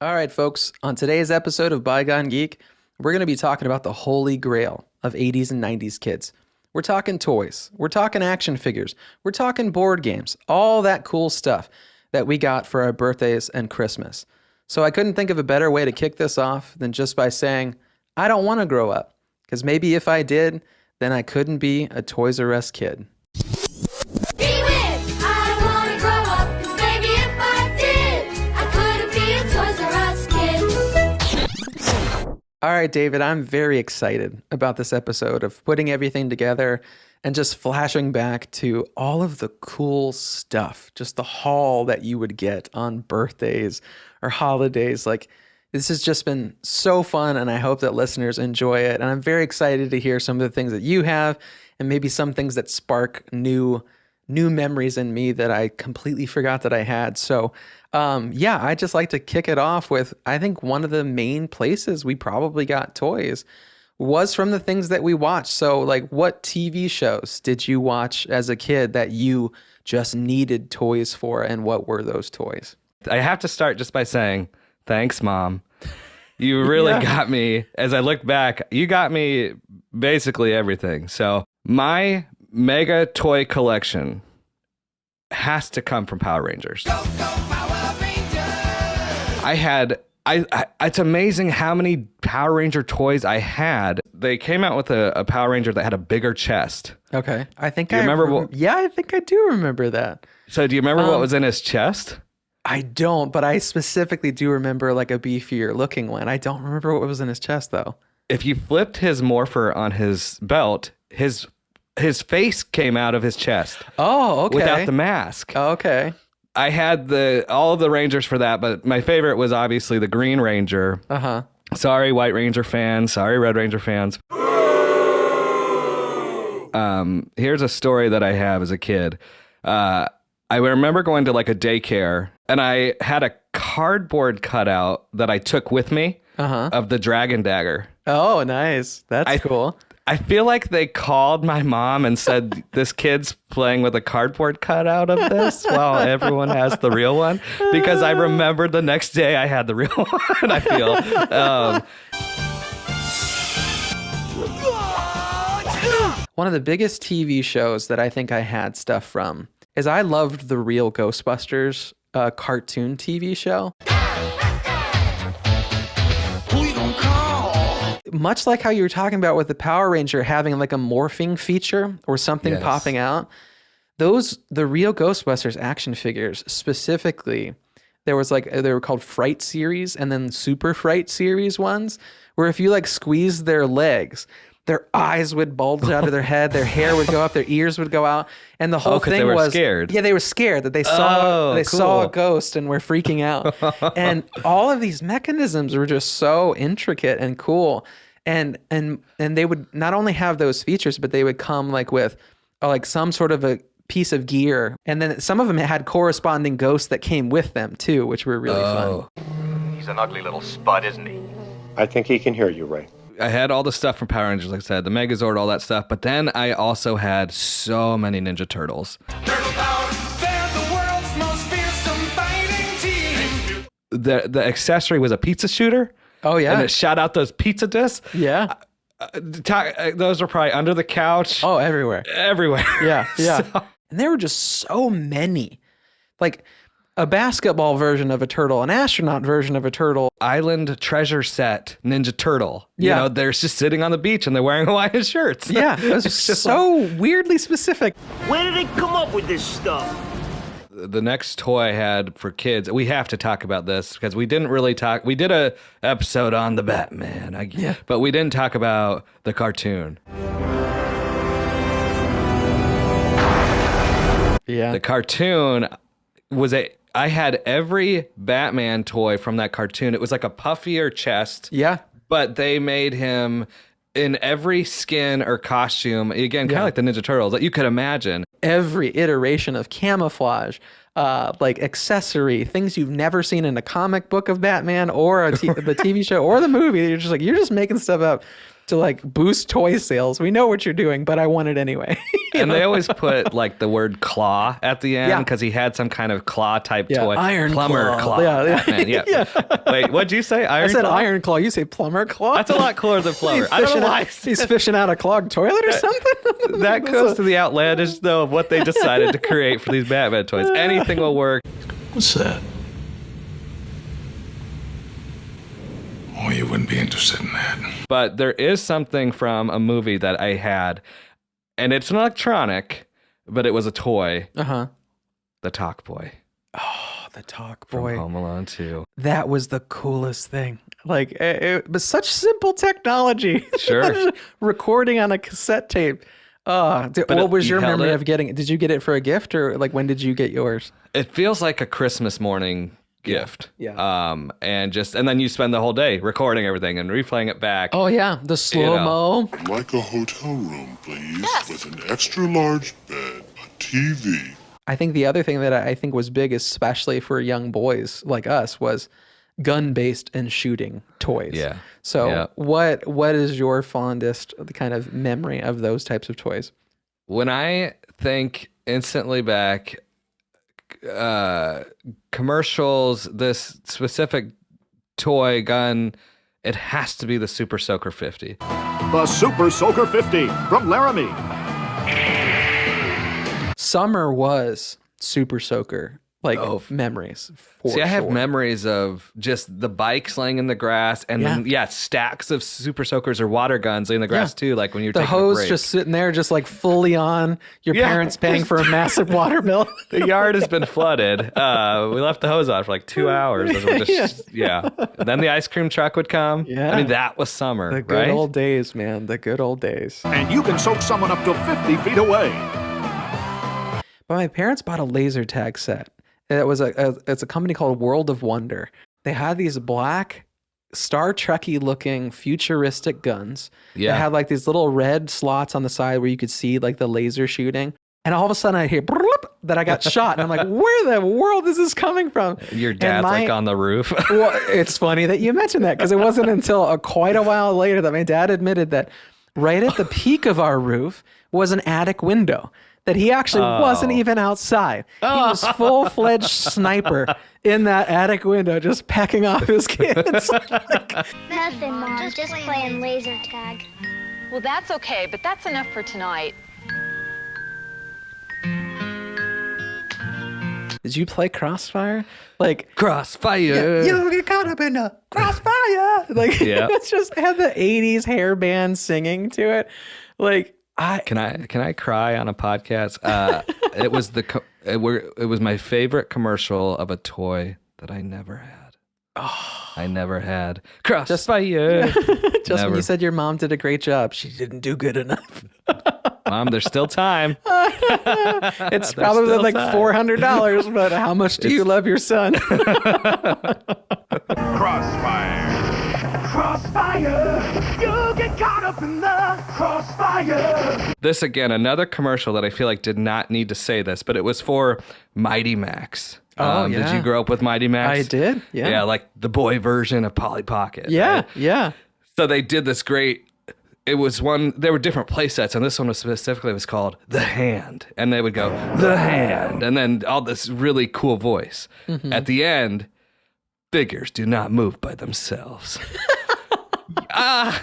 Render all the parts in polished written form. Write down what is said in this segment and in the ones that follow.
All right, folks. On today's episode of Bygone Geek, we're going to be talking about the holy grail of 80s and 90s kids. We're talking toys. We're talking action figures. We're talking board games. All that cool stuff that we got for our birthdays and Christmas. So I couldn't think of a better way to kick this off than just by saying, I don't want to grow up. Because maybe if I did, then I couldn't be a Toys R Us kid. All right, David, I'm very excited about this episode of putting everything together and just flashing back to all of the cool stuff, just the haul that you would get on birthdays or holidays. Like, this has just been so fun, and I hope that listeners enjoy it. And I'm very excited to hear some of the things that you have and maybe some things that spark new memories in me that I completely forgot that I had. So I'd just like to kick it off with, I think one of the main places we probably got toys was from the things that we watched. So like, what TV shows did you watch as a kid that you just needed toys for, and what were those toys? I have to start just by saying, thanks, Mom. You really got me. As I look back, you got me basically everything. So my mega toy collection has to come from Power Rangers. Go, go, Power Rangers! It's amazing how many Power Ranger toys I had. They came out with a Power Ranger that had a bigger chest. Okay. I think I think I do remember that. So do you remember what was in his chest? I don't, but I specifically do remember like a beefier looking one. I don't remember what was in his chest though. If you flipped his morpher on his belt, his face came out of his chest. Oh, okay. Without the mask. Oh, okay. I had all of the Rangers for that, but my favorite was obviously the Green Ranger. Uh-huh. Sorry, White Ranger fans. Sorry, Red Ranger fans. Here's a story that I have as a kid. I remember going to like a daycare, and I had a cardboard cutout that I took with me of the Dragon Dagger. Oh, nice. That's cool. I feel like they called my mom and said, this kid's playing with a cardboard cutout of this while everyone has the real one. Because I remember the next day I had the real one, I feel. One of the biggest TV shows that I think I had stuff from is I loved the real Ghostbusters cartoon TV show. Much like how you were talking about with the Power Ranger having like a morphing feature or something popping out, the real Ghostbusters action figures specifically, they were called Fright Series and then Super Fright Series ones, where if you like squeeze their legs, their eyes would bulge out of their head, their hair would go up, their ears would go out, and the whole thing they were was scared. Yeah, they were scared that they saw a ghost and were freaking out. And all of these mechanisms were just so intricate and cool. And they would not only have those features, but they would come like with like some sort of a piece of gear, and then some of them had corresponding ghosts that came with them too, which were really fun. He's an ugly little spud, isn't he? I think he can hear you, Ray. I had all the stuff from Power Rangers, like I said, the Megazord, all that stuff. But then I also had so many Ninja Turtles. Turtle Power, they're the world's most fearsome fighting team. The accessory was a pizza shooter. Oh, yeah. And it shot out those pizza discs. Yeah. Those were probably under the couch. Oh, everywhere. Everywhere. Yeah, yeah. And there were just so many. Like a basketball version of a turtle, an astronaut version of a turtle. Island treasure set Ninja Turtle. Yeah. You know, they're just sitting on the beach and they're wearing Hawaiian shirts. Yeah, it was just so weirdly specific. Where did they come up with this stuff? The next toy I had for kids, we have to talk about this because we didn't really talk. We did a episode on the Batman, but we didn't talk about the cartoon. Yeah. The cartoon was I had every Batman toy from that cartoon. It was like a puffier chest. Yeah. But they made him in every skin or costume, again, kind of like the Ninja Turtles that you could imagine. Every iteration of camouflage, like accessory, things you've never seen in a comic book of Batman or the TV show or the movie. You're just making stuff up to like boost toy sales. We know what you're doing, but I want it anyway. And they always put like the word claw at the end Yeah. because he had some kind of claw type Yeah, toy. Iron Plumber Claw. claw. Yeah. Batman, yeah. Wait, what'd you say? Iron I said claw? Iron Claw. You say Plumber Claw. That's a lot cooler than plumber. I don't know why. He's fishing out a clogged toilet or something. That goes to the outlandish though of what they decided to create for these Batman toys. Anything will work. What's that? Oh, you wouldn't be interested in that. But there is something from a movie that I had, and it's an electronic, but it was a toy. Uh-huh. The Talkboy Oh, the Talk from Boy. Home Alone 2. That was the coolest thing. Like, it was such simple technology. Sure. Recording on a cassette tape. What was you your held memory it? of getting it? Did you get it for a gift, or like when did you get yours? It feels like a Christmas morning gift. Yeah. And then you spend the whole day recording everything and replaying it back. Oh yeah, the slow-mo. Like a hotel room, please, with an extra large bed, a TV. I think the other thing that I think was big, especially for young boys like us, was gun-based and shooting toys. Yeah. So Yeah. what is your fondest kind of memory of those types of toys? When I think instantly back, commercials, this specific toy gun, it has to be the Super Soaker 50. The Super Soaker 50 from Laramie. Summer was Super Soaker memories. See, I have sure. memories of just the bikes laying in the grass, and then stacks of Super Soakers or water guns laying in the grass too. Like when you're The taking a hose break. just sitting there, just like fully on. Your Yeah. parents paying for a massive water bill. The yard has been flooded. We left the hose on for like 2 hours. As we're just, And then the ice cream truck would come. Yeah. I mean, that was summer, The good right? old days, man. The good old days. And you can soak someone up to 50 feet away. But my parents bought a laser tag set. It was it's a company called World of Wonder. They had these black Star Trek-y looking futuristic guns. Yeah. They had like these little red slots on the side where you could see like the laser shooting. And all of a sudden I hear "Bloop," that I got shot. And I'm like, where the world is this coming from? Your dad's like on the roof. Well, it's funny that you mentioned that because it wasn't until quite a while later that my dad admitted that right at the peak of our roof was an attic window. That he actually wasn't even outside. He was full-fledged sniper in that attic window, just pecking off his kids. Nothing, Mom. Just playing laser tag. Well, that's okay, but that's enough for tonight. Did you play Crossfire? Like Crossfire. you get caught up in a crossfire. Like Yeah. it's just had the 80s hair band singing to it. Like Can I cry on a podcast? It was it was my favorite commercial of a toy that I never had. I never had Crossfire. just when you said your mom did a great job, she didn't do good enough. Mom, there's still time. It's probably like $400, but how much do you love your son? Crossfire. Crossfire. You get caught up in the crossfire. This again, another commercial that I feel like did not need to say this, but it was for Mighty Max. Did yeah. you grow up with Mighty Max? I did. Yeah. Yeah, like the boy version of Polly Pocket. Yeah. right? Yeah. So they did this great. It was one. There were different play sets, and this one was specifically was called The Hand, and they would go The Hand, and then all this really cool voice. Mm-hmm. At the end, figures do not move by themselves.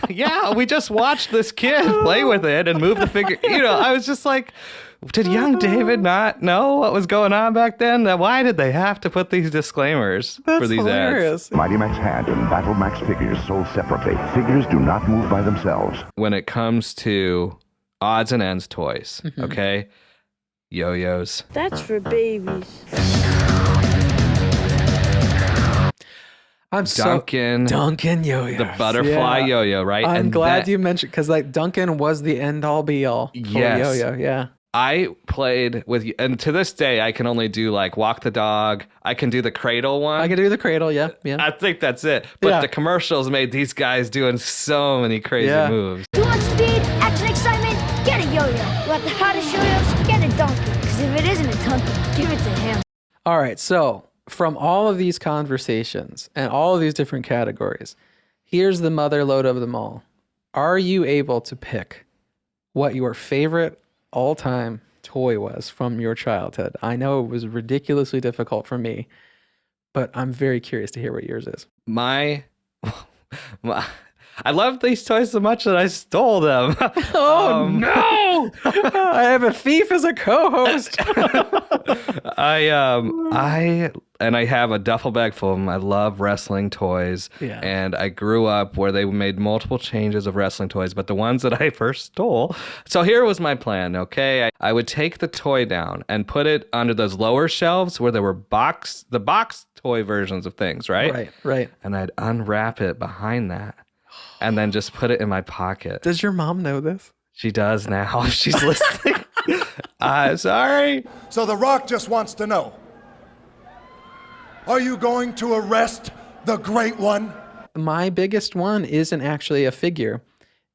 Yeah, we just watched this kid play with it and move the figure. I was just like, did young David not know what was going on back then? Why did they have to put these disclaimers for these ads? Mighty Max Hand and Battle Max figures sold separately. Figures do not move by themselves. When it comes to odds and ends toys, okay? Yo-yos. That's for babies. Duncan Yoyo. The butterfly yo-yo, right? I'm glad you mentioned, because like Duncan was the end all be all for Yes. yo-yo. Yeah. I played with, and to this day, I can only do like walk the dog. I can do the cradle one. I can do the cradle. Yeah. Yeah. I think that's it. But Yeah. the commercials made these guys doing so many crazy moves. Too much speed, action, excitement, get a yo-yo. You want the hottest yo-yos? Get a Duncan. Because if it isn't a Duncan, give it to him. All right. So from all of these conversations and all of these different categories, here's the mother lode of them all. are you able to pick what your favorite all-time toy was from your childhood? I know it was ridiculously difficult for me, but I'm very curious to hear what yours is. My I love these toys so much that I stole them. Oh no! I have a thief as a co-host. I have a duffel bag full of them. I love wrestling toys. Yeah. And I grew up where they made multiple changes of wrestling toys, but the ones that I first stole. So here was my plan, okay? I would take the toy down and put it under those lower shelves where there were the box toy versions of things, right? Right. And I'd unwrap it behind that and then just put it in my pocket. Does your mom know this? She does now. She's listening. Sorry. So The Rock just wants to know, are you going to arrest the Great One? My biggest one isn't actually a figure,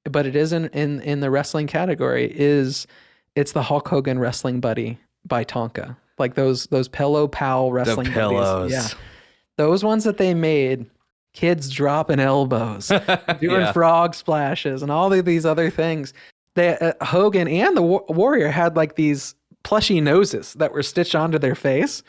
but it isn't in the wrestling category. It's the Hulk Hogan Wrestling Buddy by Tonka. Like those Pillow Pal wrestling pillows. buddies. Yeah. Those ones that they made, kids dropping elbows, doing frog splashes, and all of these other things. Hogan and the Warrior had like these plushy noses that were stitched onto their face.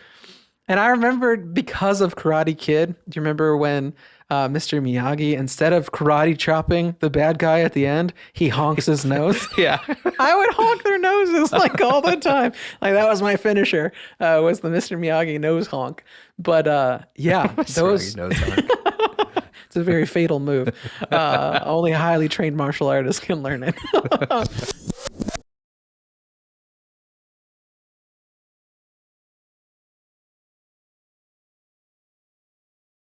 And I remember because of Karate Kid, do you remember when Mr. Miyagi, instead of karate chopping the bad guy at the end, he honks his nose? Yeah. I would honk their noses like all the time. Like that was my finisher, was the Mr. Miyagi nose honk. But yeah, those... nose honk. It's a very fatal move. Only highly trained martial artists can learn it.